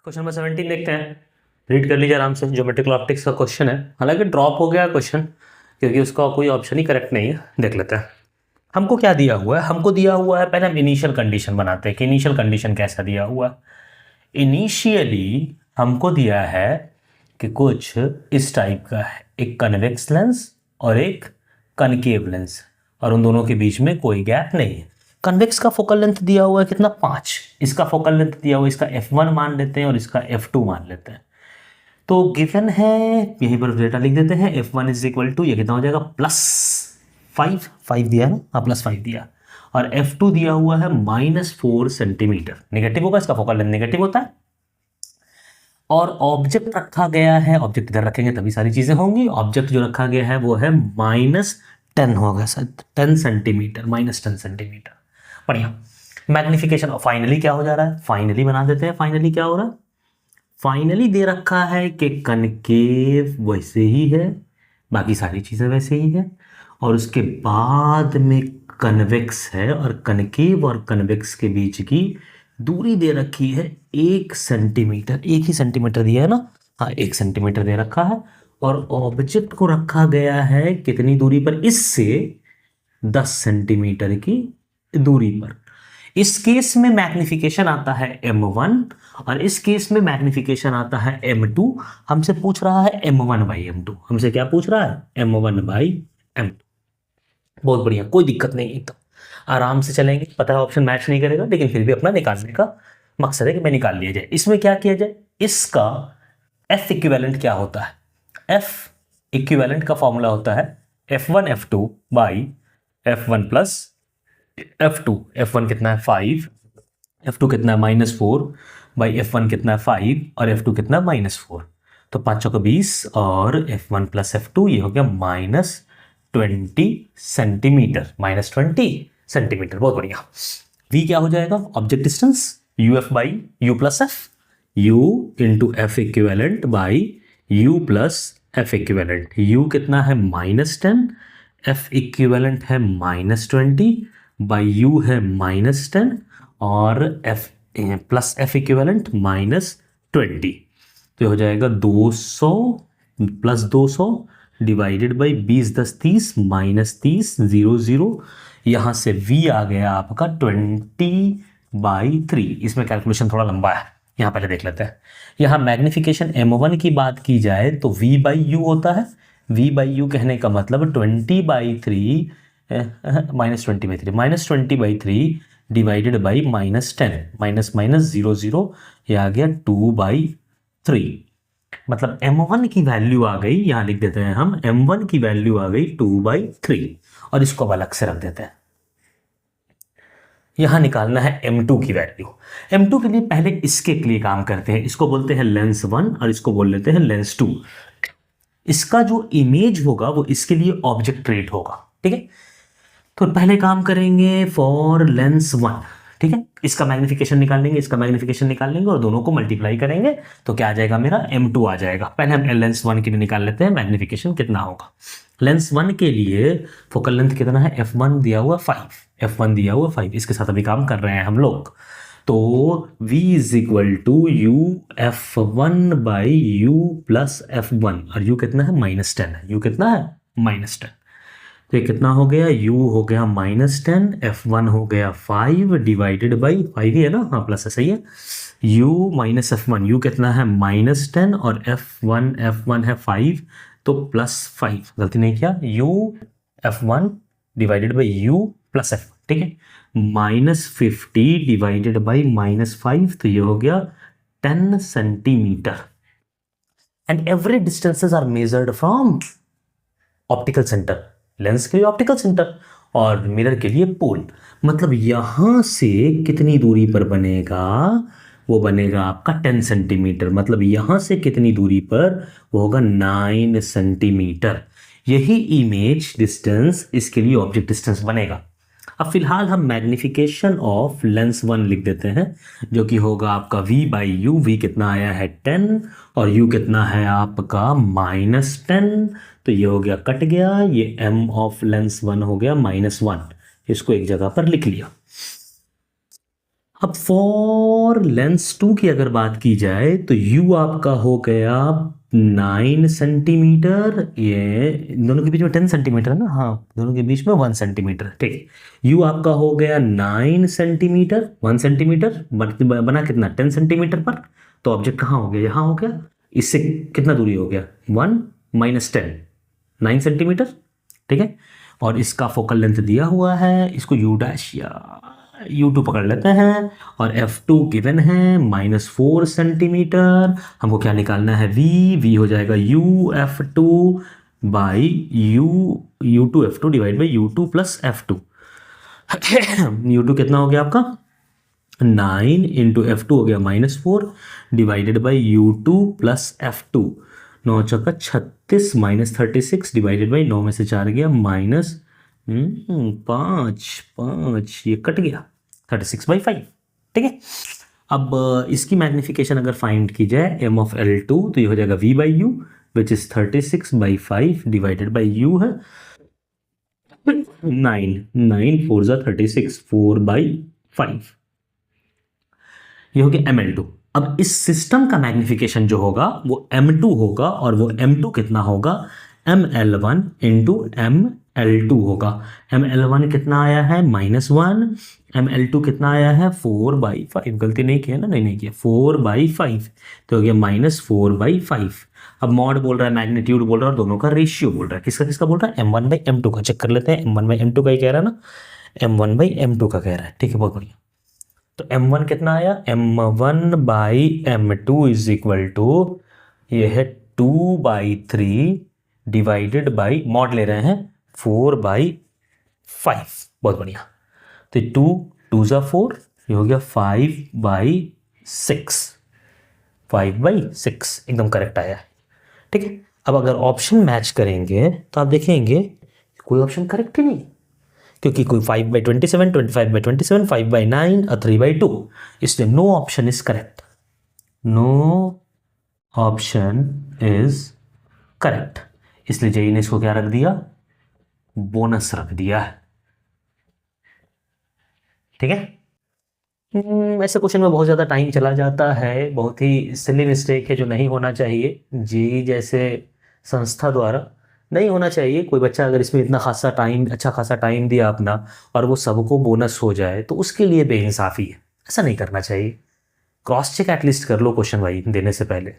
Question number 17 देखते हैं। Read कर लीजिए आराम से। ज्योमेट्रिकल ऑप्टिक्स का क्वेश्चन है, हालांकि ड्रॉप हो गया क्वेश्चन क्योंकि उसका कोई ऑप्शन ही करेक्ट नहीं है। देख लेते हैं हमको क्या दिया हुआ है। हमको दिया हुआ है, पहले हम इनिशियल कंडीशन बनाते हैं कि इनिशियल कंडीशन कैसा दिया हुआ है। इनिशियली हमको दिया है कि कुछ इस टाइप का है, एक कन्वेक्स लेंस और एक कनकेव लेंस, और उन दोनों के बीच में कोई गैप नहीं है। कन्वेक्स का फोकल लेंथ दिया हुआ है कितना, 5। इसका फोकल लेंथ दिया हुआ है, इसका f1 मान लेते हैं और इसका f2 मान लेते हैं। तो गिवन है, यहीं पर डेटा लिख देते हैं। f1 इज इक्वल टू, ये कितना हो जाएगा, +5 दिया है ना, हाँ +5 दिया। और f2 दिया हुआ है -4 सेंटीमीटर। नेगेटिव होगा, इसका फोकल लेंथ नेगेटिव होता है। और ऑब्जेक्ट रखा गया है, ऑब्जेक्ट इधर रखेंगे तभी सारी चीजें होंगी। ऑब्जेक्ट जो रखा गया है वो है -10 होगा शायद, 10 सेंटीमीटर, -10 सेंटीमीटर। बढ़िया। मैग्निफिकेशन फाइनली क्या हो जा रहा है, फाइनली बना देते हैं। फाइनली क्या हो रहा है, फाइनली दे रखा है कि कनकेव वैसे ही है, बाकी सारी चीजें वैसे ही है, और उसके बाद में कन्वेक्स है, और कनकेव और कन्वेक्स के बीच की दूरी दे रखी है 1 सेंटीमीटर। 1 ही सेंटीमीटर दिया है ना, हाँ 1 सेंटीमीटर दे रखा है। और ऑब्जेक्ट को रखा गया है कितनी दूरी पर, इससे 10 सेंटीमीटर की दूरी पर। इस केस में मैग्निफिकेशन आता है m1 और इस केस में मैग्निफिकेशन आता है m2। हमसे पूछ रहा है m1/m2। हमसे क्या पूछ रहा है, m1/m2। बहुत बढ़िया, कोई दिक्कत नहीं, एकदम आराम से चलेंगे। पता है ऑप्शन मैच नहीं करेगा, लेकिन फिर भी अपना निकालने का मकसद है कि मैं निकाल लिया जाए। इसमें क्या किया जाए, इसका F इक्विवेलेंट क्या होता है। F इक्विवेलेंट का फॉर्मूला होता है f1 f2 by f1 plus f2। f1 कितना है 5, f2 कितना है -4 बाई f1 कितना है 5 और f2 कितना है -4। तो 5 चौका 20 और f1 प्लस f2 ये हो गया -20 सेंटीमीटर। -20 सेंटीमीटर, बहुत बढ़िया। v क्या हो जाएगा, object distance uf by u plus f, u into F equivalent by u plus F equivalent. u कितना है -10, f इक्विवेलेंट है -20 बाई u है -10 और f प्लस एफ इक्विवेलेंट -20। तो हो जाएगा 200 प्लस 200 डिवाइडेड बाई 20 10 30 -30 0 0। यहाँ से v आ गया आपका 20/3। इसमें कैलकुलेशन थोड़ा लंबा है, यहाँ पहले देख लेते हैं। यहाँ मैग्निफिकेशन m1 की बात की जाए तो v/u होता है। v/u कहने का मतलब 20/3 -20/3 डिवाइडेड बाई -10, -0 0, ये आ गया 2/3। मतलब m1 की वैल्यू आ गई, यहां लिख देते हैं हम, m1 की वैल्यू आ गई 2/3। और इसको अब अलग से रख देते हैं। यहां निकालना है m2 की वैल्यू। m2 के लिए पहले इसके लिए काम करते हैं। इसको बोलते हैं लेंस 1 और इसको बोल लेते हैं लेंस 2। इसका जो इमेज होगा वो इसके लिए ऑब्जेक्ट रेट होगा, ठीक है। तो पहले काम करेंगे फॉर लेंस 1, ठीक है। इसका मैग्निफिकेशन निकाल लेंगे, इसका मैग्निफिकेशन निकाल लेंगे और दोनों को मल्टीप्लाई करेंगे तो क्या आ जाएगा, मेरा m2 आ जाएगा। पहले हम लेंस 1 के लिए निकाल लेते हैं मैग्निफिकेशन कितना होगा। लेंस 1 के लिए फोकल लेंथ कितना है, f1 दिया हुआ 5, f1 दिया हुआ 5। इसके साथ अभी काम कर रहे हैं हम लोग। तो v is equal to u f1 by u plus f1, और u कितना है, -10 है। u कितना है, -10। तो ये कितना हो गया, u हो गया -10, f1 हो गया 5 डिवाइडेड बाई 5 ही है ना, हाँ प्लस है, सही है। u माइनस f1, u कितना है -10 और f1 है 5, तो +5, गलती नहीं किया, u f1 divided by u plus f, ठीक है। -50 डिवाइडेड बाई -5, तो ये हो गया 10 centimetre. And every distances are measured from optical centre. Lens के लिए ऑप्टिकल सेंटर और मिरर के लिए पोल। मतलब यहां से कितनी दूरी पर बनेगा, वो बनेगा आपका 10 सेंटीमीटर। मतलब यहां से कितनी दूरी पर, वो होगा 9 सेंटीमीटर। यही इमेज डिस्टेंस इसके लिए ऑब्जेक्ट डिस्टेंस बनेगा। अब फिलहाल हम मैग्निफिकेशन ऑफ लेंस 1 लिख देते हैं, जो कि होगा आपका v/u। v कितना आया है 10 और u कितना है आपका -10। तो ये हो गया, कट गया, ये m ऑफ लेंस 1 हो गया -1। इसको एक जगह पर लिख लिया। अब फॉर लेंस 2 की अगर बात की जाए तो u आपका हो गया 9 सेंटीमीटर, ये इन दोनों के बीच में 10 सेंटीमीटर है ना, हाँ दोनों के बीच में 1 सेंटीमीटर, ठीक। u आपका हो गया 9 सेंटीमीटर, 1 सेंटीमीटर बना कितना 10 सेंटीमीटर पर, तो ऑब्जेक्ट कहाँ हो गया, यहाँ हो गया। इससे कितना दूरी हो गया 1 माइनस 10, 9 सेंटीमीटर, ठीक है। और इसका फोकल लेंथ दिया हुआ है, इसको u डैश या u2 पकड़ लेते हैं, और f2 गिवन है -4 सेंटीमीटर। हमको क्या निकालना है, v हो जाएगा uf2 by u2 f2 divide by u2 plus f2। u2 कितना हो गया आपका 9 इंटू f2 हो गया -4 divided by u2 plus f2, 9 चौका 36 माइनस 36 डिवाइडेड बाई 9 में से 4 गया माइनस 5, ये कट गया 36/5, ठीक है। अब इसकी मैग्निफिकेशन अगर फाइंड की जाए m ऑफ L2 तो ये हो जाएगा v by you which is 36/5 divided by u है 9 4 जा 36, 4/5, ये हो गया mL2। अब इस सिस्टम का मैग्निफिकेशन जो होगा वो m2 होगा, और वो m2 कितना होगा mL1 इंटू mL2 होगा। mL1 कितना आया है -1, mL2 कितना आया है 4/5, गलती नहीं किया ना, नहीं किया 4/5, तो हो गया -4/5। अब मॉड बोल रहा है, मैग्नीट्यूड बोल रहा है, और दोनों का रेशियो बोल रहा है, किसका किसका बोल रहा है m1/m2 का। चेक कर लेते हैं, m1/m2 का ही कह रहा है ना, m1/m2 का कह रहा है, ठीक है, बहुत बढ़िया। तो m1 कितना आया, m1/m2 इज इक्वल टू ये है 2/3 डिवाइडेड बाई, मॉड ले रहे हैं 4/5, बहुत बढ़िया। तो 2 ज़ा 4, ये हो गया 5/6, 5/6 एकदम करेक्ट आया है, ठीक है। अब अगर ऑप्शन मैच करेंगे तो आप देखेंगे कोई ऑप्शन करेक्ट ही नहीं, क्योंकि कोई 5/27, 25/27, 5/9 और 3/2, इसलिए no option is correct, no option is correct. इसलिए जेई ने इसको क्या रख दिया, बोनस रख दिया, ठीक है। ऐसे क्वेश्चन में बहुत ज़्यादा टाइम चला जाता है, बहुत ही सिली मिस्टेक है जो नहीं होना चाहिए, जेई जैसे संस्था द्वारा नहीं होना चाहिए। कोई बच्चा अगर इसमें इतना खासा टाइम, अच्छा खासा टाइम दिया अपना, और वो सबको बोनस हो जाए तो उसके लिए बेइंसाफ़ी है, ऐसा नहीं करना चाहिए। क्रॉस चेक एटलीस्ट कर लो क्वेश्चन भाई देने से पहले।